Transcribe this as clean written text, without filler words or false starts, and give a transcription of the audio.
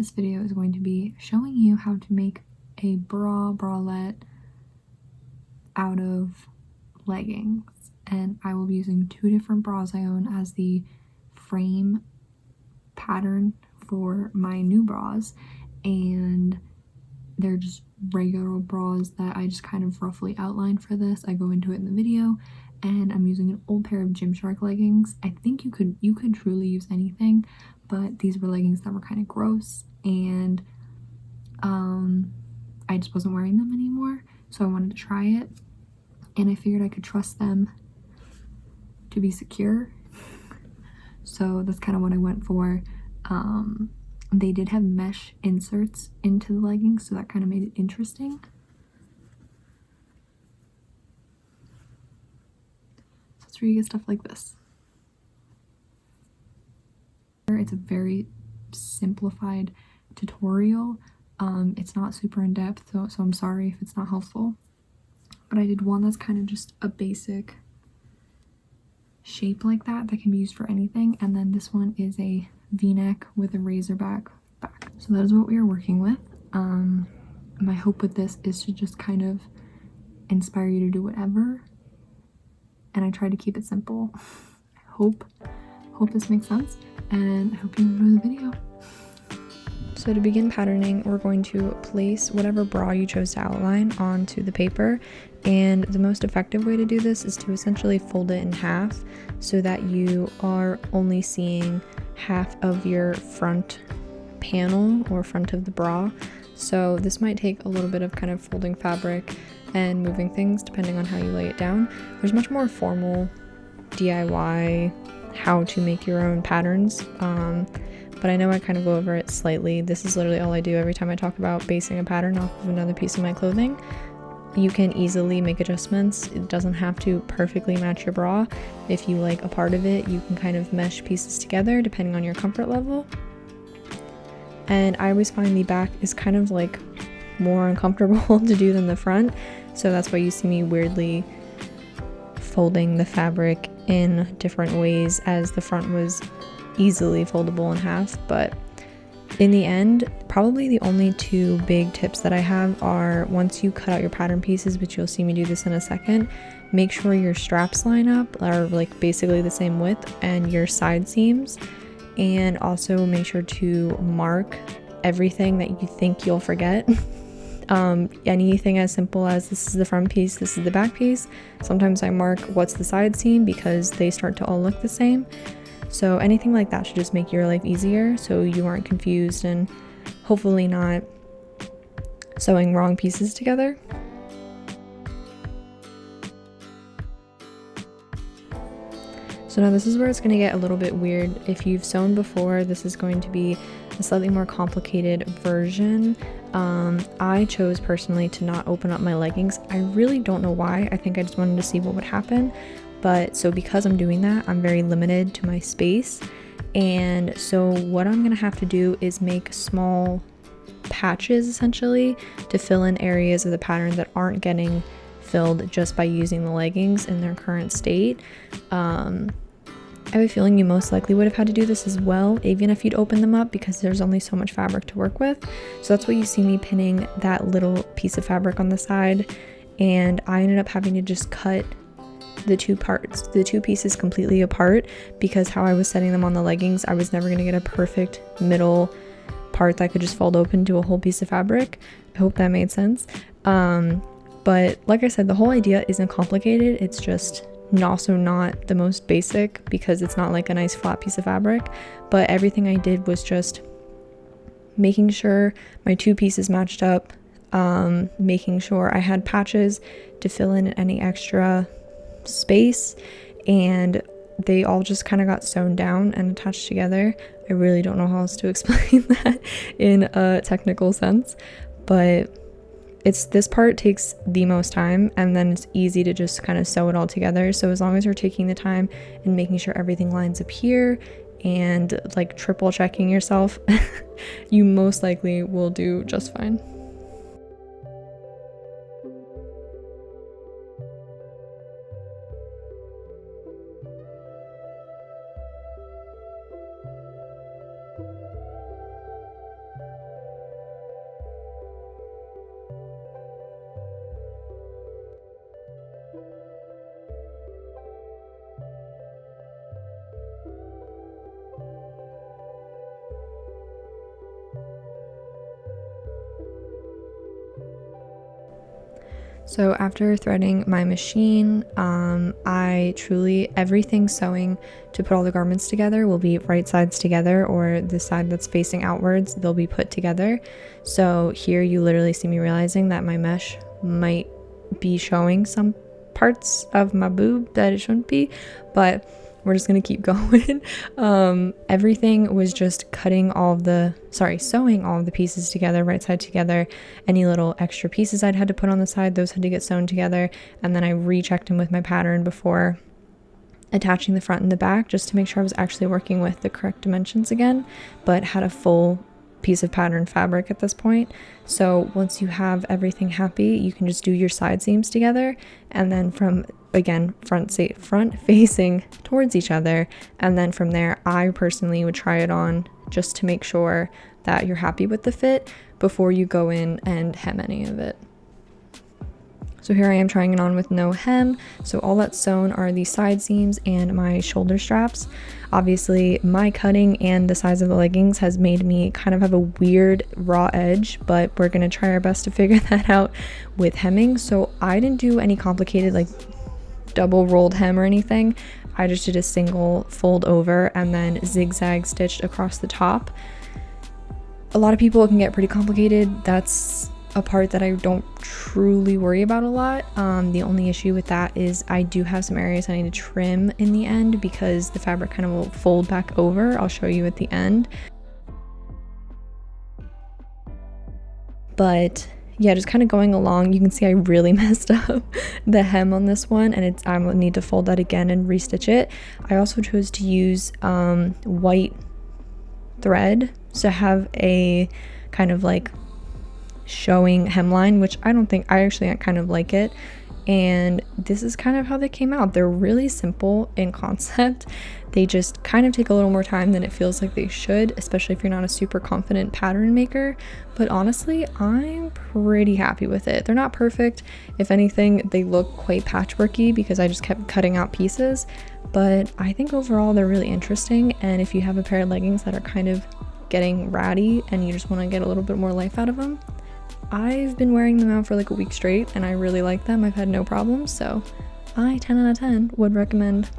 this video is going to be showing you how to make a bralette out of leggings. And I will be using 2 different bras I own as the frame pattern for my new bras, and they're just regular bras that I just kind of roughly outlined for this. I go into it in the video, and I'm using an old pair of Gymshark leggings. I think you could truly use anything, but these were leggings that were kind of gross, and I just wasn't wearing them anymore, so I wanted to try it, and I figured I could trust them to be secure. So that's kind of what I went for. They did have mesh inserts into the leggings, so that kind of made it interesting. So that's where you get stuff like this. It's a very simplified tutorial. It's not super in-depth, so I'm sorry if it's not helpful. But I did one that's kind of just a basic shape like that can be used for anything, and then this one is a v-neck with a razorback back. So that is what we are working with. My hope with this is to just kind of inspire you to do whatever, and I try to keep it simple. I hope this makes sense, and I hope you enjoy the video. So to begin patterning, we're going to place whatever bra you chose to outline onto the paper, and the most effective way to do this is to essentially fold it in half so that you are only seeing half of your front panel or front of the bra. So this might take a little bit of kind of folding fabric and moving things depending on how you lay it down. There's much more formal DIY how to make your own patterns, but I know I kind of go over it slightly. This is literally all I do every time I talk about basing a pattern off of another piece of my clothing. You can easily make adjustments. It doesn't have to perfectly match your bra. If you like a part of it, you can kind of mesh pieces together depending on your comfort level. And I always find the back is kind of like more uncomfortable to do than the front, so that's why you see me weirdly folding the fabric in different ways, as the front was easily foldable in half. But in the end, probably the only 2 big tips that I have are, once you cut out your pattern pieces, which you'll see me do this in a second, make sure your straps line up, are like basically the same width, and your side seams, and also make sure to mark everything that you think you'll forget. Anything as simple as this is the front piece, this is the back piece. Sometimes I mark what's the side seam because they start to all look the same. So anything like that should just make your life easier, so you aren't confused and hopefully not sewing wrong pieces together. So now this is where it's going to get a little bit weird. If you've sewn before, this is going to be a slightly more complicated version. I chose personally to not open up my leggings. I really don't know why. I think I just wanted to see what would happen. But so because I'm doing that, I'm very limited to my space. And so what I'm going to have to do is make small patches essentially to fill in areas of the pattern that aren't getting filled just by using the leggings in their current state. I have a feeling you most likely would have had to do this as well, even if you'd open them up, because there's only so much fabric to work with. So that's why you see me pinning that little piece of fabric on the side, and I ended up having to just cut the 2 pieces completely apart, because how I was setting them on the leggings, I was never going to get a perfect middle part that could just fold open to a whole piece of fabric. I hope that made sense. But like I said, the whole idea isn't complicated. It's just also not the most basic, because it's not like a nice flat piece of fabric. But everything I did was just making sure my 2 pieces matched up, making sure I had patches to fill in any extra space, and they all just kind of got sewn down and attached together. I really don't know how else to explain that in a technical sense, but this part takes the most time, and then it's easy to just kind of sew it all together. So as long as you're taking the time and making sure everything lines up here and like triple checking yourself, you most likely will do just fine. So after threading my machine, I truly, everything sewing to put all the garments together will be right sides together, or the side that's facing outwards, they'll be put together. So here you literally see me realizing that my mesh might be showing some parts of my boob that it shouldn't be, but we're just gonna keep going. Everything was just sewing all of the pieces together, right side together. Any little extra pieces I'd had to put on the side, those had to get sewn together. And then I rechecked them with my pattern before attaching the front and the back, just to make sure I was actually working with the correct dimensions again, but had a full piece of pattern fabric at this point. So once you have everything happy, you can just do your side seams together, and then from, again, front facing towards each other, and then from there I personally would try it on just to make sure that you're happy with the fit before you go in and hem any of it. So here I am trying it on with no hem. So all that's sewn are the side seams and my shoulder straps. Obviously my cutting and the size of the leggings has made me kind of have a weird raw edge, but we're gonna try our best to figure that out with hemming. So I didn't do any complicated like double rolled hem or anything. I just did a single fold over and then zigzag stitched across the top. A lot of people, it can get pretty complicated. That's a part that I don't truly worry about a lot. The only issue with that is I do have some areas I need to trim in the end because the fabric kind of will fold back over. I'll show you at the end. But yeah, just kind of going along, you can see I really messed up the hem on this one, and I will need to fold that again and restitch it. I also chose to use white thread to have a kind of like showing hemline, which I actually kind of like it. And this is kind of how they came out. They're really simple in concept. They just kind of take a little more time than it feels like they should, especially if you're not a super confident pattern maker. But honestly, I'm pretty happy with it. They're not perfect. If anything, they look quite patchworky because I just kept cutting out pieces. But I think overall they're really interesting. And if you have a pair of leggings that are kind of getting ratty and you just want to get a little bit more life out of them, I've been wearing them out for like a week straight and I really like them. I've had no problems, so I 10 out of 10 would recommend